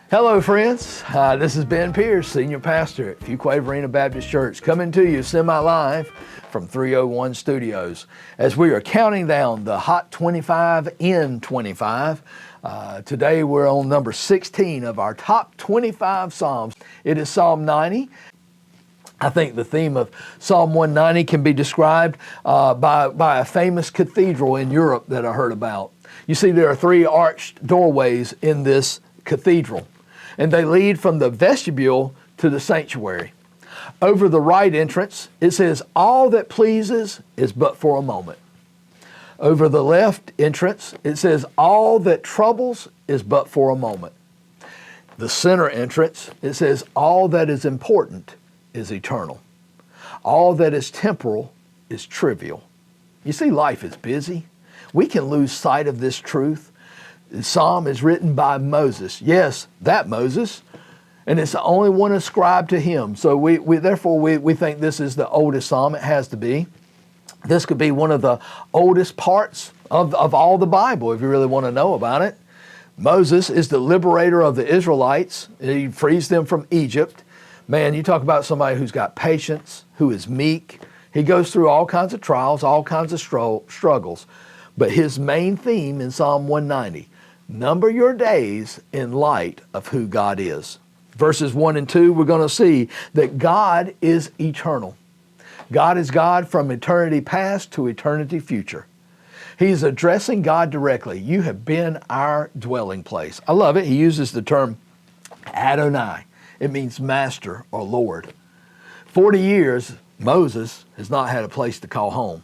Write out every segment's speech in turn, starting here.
Hello, friends. This is Ben Pierce, Senior Pastor at Fuquay-Varina Baptist Church, coming to you semi-live from 301 Studios as we are counting down the Hot 25 in 25. Today we're on number 16 of our top 25 Psalms. It is Psalm 90. I think the theme of Psalm 190 can be described by a famous cathedral in Europe that I heard about. You see, there are three arched doorways in this cathedral, and they lead from the vestibule to the sanctuary. Over the right entrance, it says, "All that pleases is but for a moment." Over the left entrance, it says, "All that troubles is but for a moment." The center entrance, it says, "All that is important is eternal. All that is temporal is trivial." You see, life is busy. We can lose sight of this truth. The psalm is written by Moses. Yes, that Moses. And it's the only one ascribed to him. So we think this is the oldest psalm. It has to be. This could be one of the oldest parts of all the Bible, if you really want to know about it. Moses is the liberator of the Israelites. He frees them from Egypt. Man, you talk about somebody who's got patience, who is meek. He goes through all kinds of trials, all kinds of struggles. But his main theme in Psalm 190, number your days in light of who God is. Verses 1 and 2, we're going to see that God is eternal. God is God from eternity past to eternity future. He's addressing God directly. You have been our dwelling place. I love it. He uses the term Adonai. It means master or Lord. 40 years, Moses has not had a place to call home.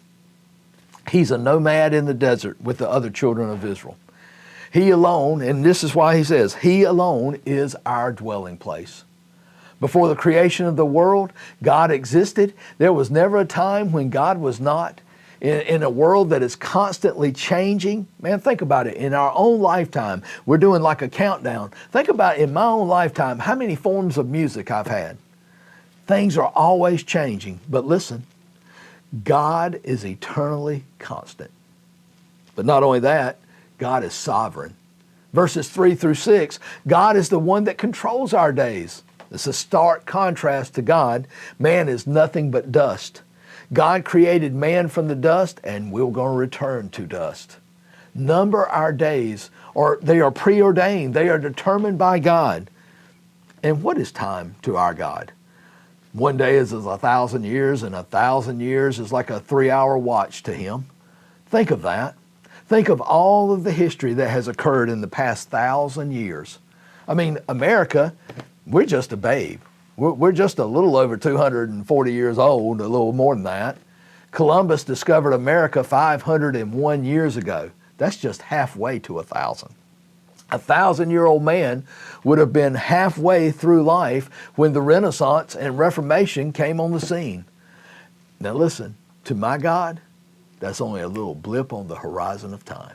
He's a nomad in the desert with the other children of Israel. He alone, and this is why he says, He alone is our dwelling place. Before the creation of the world, God existed. There was never a time when God was not. In a world that is constantly changing, man, think about it. In our own lifetime, we're doing like a countdown. Think about in my own lifetime, how many forms of music I've had. Things are always changing. But listen, God is eternally constant. But not only that, God is sovereign. Verses 3 through 6, God is the one that controls our days. It's a stark contrast to God. Man is nothing but dust. God created man from the dust, and we're going to return to dust. Number our days, or they are preordained. They are determined by God. And what is time to our God? One day is as 1,000 years, and 1,000 years is like a 3-hour watch to him. Think of that. Think of all of the history that has occurred in the past 1,000 years. I mean, America, we're just a babe. We're just a little over 240 years old, a little more than that. Columbus discovered America 501 years ago. That's just halfway to 1,000. A 1,000-year-old man would have been halfway through life when the Renaissance and Reformation came on the scene. Now listen, to my God, that's only a little blip on the horizon of time.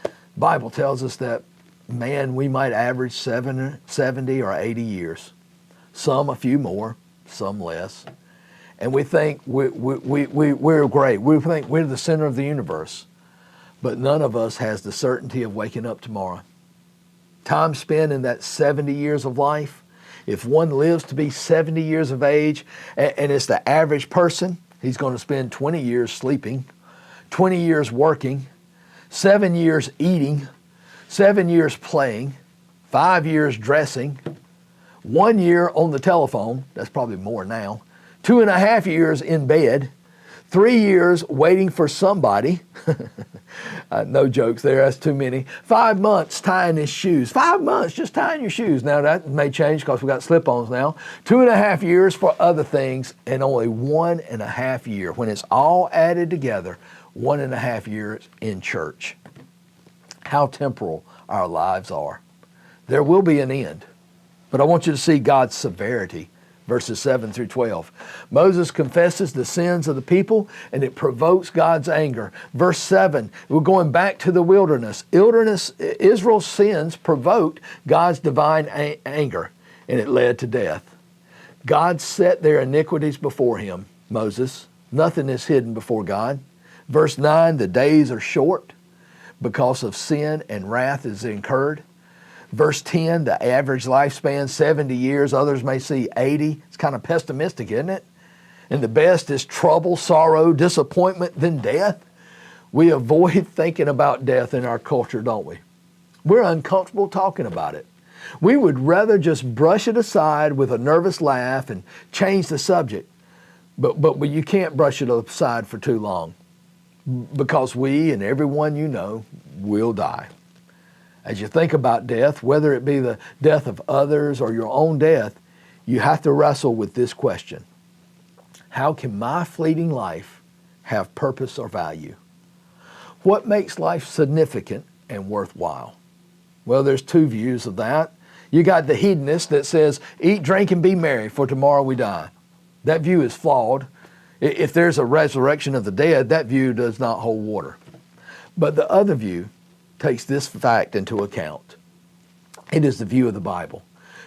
The Bible tells us that, man, we might average 70 or 80 years. Some a few more, some less. And we think we're great. We think we're the center of the universe. But none of us has the certainty of waking up tomorrow. Time spent in that 70 years of life, if one lives to be 70 years of age, and it's the average person, he's going to spend 20 years sleeping, 20 years working, 7 years eating, 7 years playing, 5 years dressing, 1 year on the telephone, that's probably more now, 2.5 years in bed, 3 years waiting for somebody, no jokes there, that's too many, 5 months tying his shoes, 5 months just tying your shoes. Now that may change because we got slip-ons now, 2.5 years for other things, and only 1.5 years, when it's all added together, 1.5 years in church. How temporal our lives are. There will be an end. But I want you to see God's severity, verses 7 through 12. Moses confesses the sins of the people, and it provokes God's anger. Verse 7, we're going back to the wilderness. Israel's sins provoked God's divine anger, and it led to death. God set their iniquities before him, Moses. Nothing is hidden before God. Verse 9, the days are short because of sin and wrath is incurred. Verse 10, the average lifespan, 70 years. Others may see 80. It's kind of pessimistic, isn't it? And the best is trouble, sorrow, disappointment, then death. We avoid thinking about death in our culture, don't we? We're uncomfortable talking about it. We would rather just brush it aside with a nervous laugh and change the subject. But you can't brush it aside for too long, because we and everyone you know will die. As you think about death, whether it be the death of others or your own death, you have to wrestle with this question. How can my fleeting life have purpose or value? What makes life significant and worthwhile? Well, there's two views of that. You got the hedonist that says, eat, drink, and be merry, for tomorrow we die. That view is flawed. If there's a resurrection of the dead, that view does not hold water. But the other view takes this fact into account. It is the view of the Bible,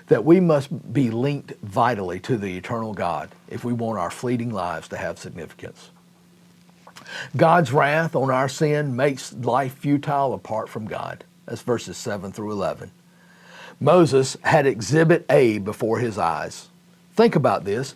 that we must be linked vitally to the eternal God if we want our fleeting lives to have significance. God's wrath on our sin makes life futile apart from God. That's verses 7 through 11. Moses had Exhibit A before his eyes. Think about this.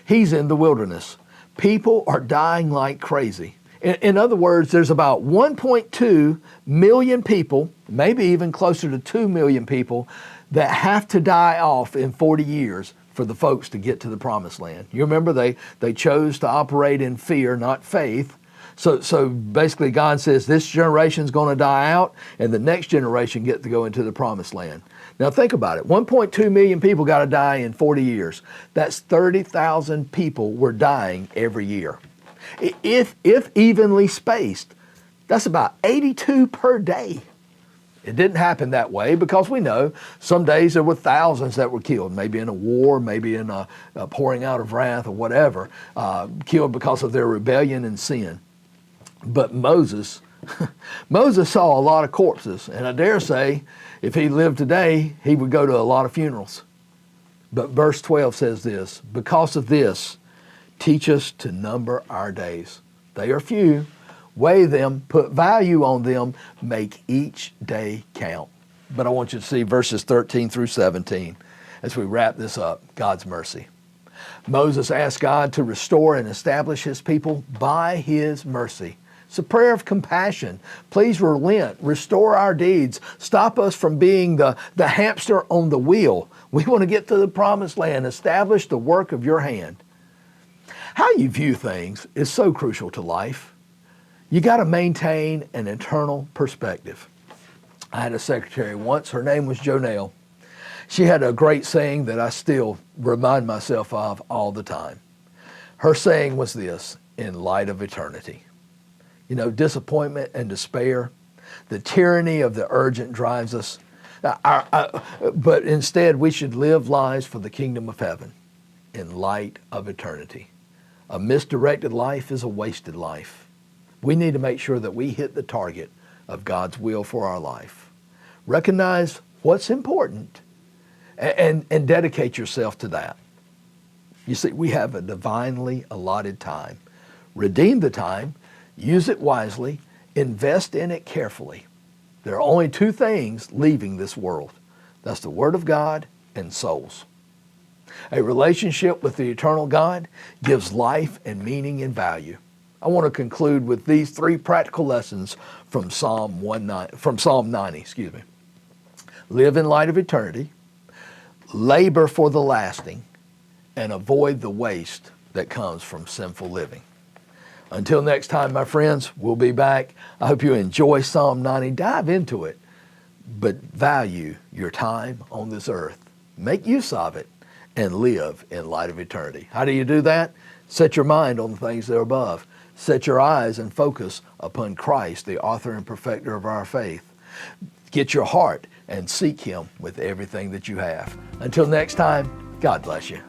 He's in the wilderness. People are dying like crazy. In other words, there's about 1.2 million people, maybe even closer to 2 million people, that have to die off in 40 years for the folks to get to the promised land. You remember they chose to operate in fear, not faith. So basically God says this generation's going to die out and the next generation get to go into the promised land. Now think about it. 1.2 million people got to die in 40 years. That's 30,000 people were dying every year. If evenly spaced, that's about 82 per day. It didn't happen that way because we know some days there were thousands that were killed, maybe in a war, maybe in a pouring out of wrath or whatever, killed because of their rebellion and sin. But Moses saw a lot of corpses, and I dare say if he lived today, he would go to a lot of funerals. But verse 12 says this, because of this, teach us to number our days. They are few. Weigh them, put value on them, make each day count. But I want you to see verses 13 through 17 as we wrap this up, God's mercy. Moses asked God to restore and establish his people by his mercy. It's a prayer of compassion. Please relent, restore our deeds, stop us from being the hamster on the wheel. We want to get to the promised land, establish the work of your hand. How you view things is so crucial to life. You got to maintain an eternal perspective. I had a secretary once, her name was Jonelle. She had a great saying that I still remind myself of all the time. Her saying was this, in light of eternity. You know, disappointment and despair, the tyranny of the urgent drives us. But instead, we should live lives for the kingdom of heaven in light of eternity. A misdirected life is a wasted life. We need to make sure that we hit the target of God's will for our life. Recognize what's important and dedicate yourself to that. You see, we have a divinely allotted time. Redeem the time. Use it wisely, invest in it carefully. There are only two things leaving this world. That's the Word of God and souls. A relationship with the eternal God gives life and meaning and value. I want to conclude with these three practical lessons from Psalm 90. Live in light of eternity, labor for the lasting, and avoid the waste that comes from sinful living. Until next time, my friends, we'll be back. I hope you enjoy Psalm 90. Dive into it, but value your time on this earth. Make use of it and live in light of eternity. How do you do that? Set your mind on the things that are above. Set your eyes and focus upon Christ, the author and perfecter of our faith. Get your heart and seek Him with everything that you have. Until next time, God bless you.